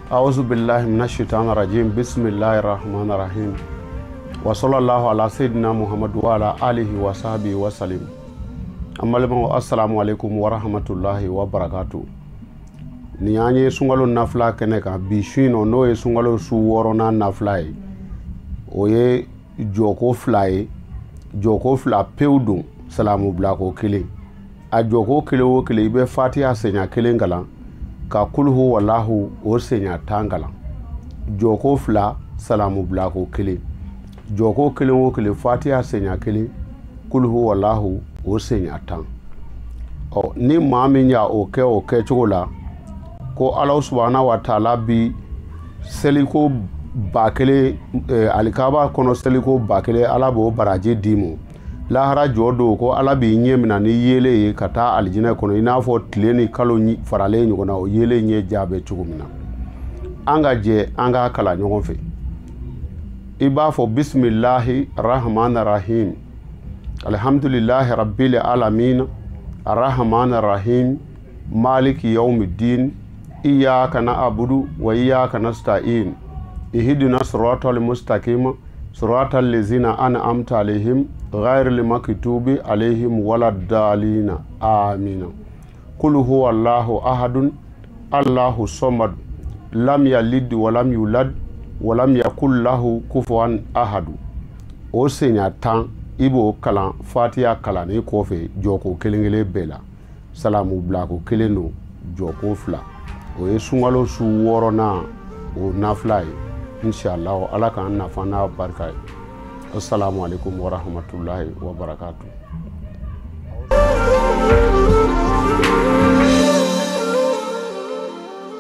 أعوذ بالله من الشيطان الرجيم بسم الله الرحمن الرحيم وصلى الله على سيدنا محمد وعلى آله وصحبه وسلم. أما السلام عليكم ورحمة الله وبركاته. Nianye sungalo nafla keneka bishino noe sungalo suworona nafla oye joko fla peudun salamu blako kile a joko kile wo kile ibe fatiha senya kile ngala ka kulhu wallahu o senya tangala joko fla salamu blako kile joko kile wo kile fatiha senya kile kulhu wallahu o senya tang o ni mami nya oke chola ko Allah subhanahu wa ta'ala bi seliko bakele alikaba kono seliko bakele ala bo baraje dimo lahara jodo ko ala bi nyemna ni yele kata aljina kono ina fo tleni kalo ni farale nyugona o yele nye jabe chugumna anga je anga kala nyogon fe iba fo bismillahir rahmanir rahim alhamdulillahi rabbil alamin arrahmanir rahim maliki yawmiddin iyyaka na'budu wa iyyaka nasta'in ihdina siratal mustaqim siratal ladzina an'amta alaihim ghayril maghdubi alaihim waladdallin amin. Qul huwallahu ahadun Allahu samad lam yalid wa lam yulad wa lam yakul lahu kufuwan ahad. O senya tan ibo kala fatiha kala ni kofe joko kelengele bela salamu blako keleno joko fla o ye sungalo su worona o nafla inshallah ala kan nafa na barka. Assalamu alaikum wa rahmatullahi wa barakatuh.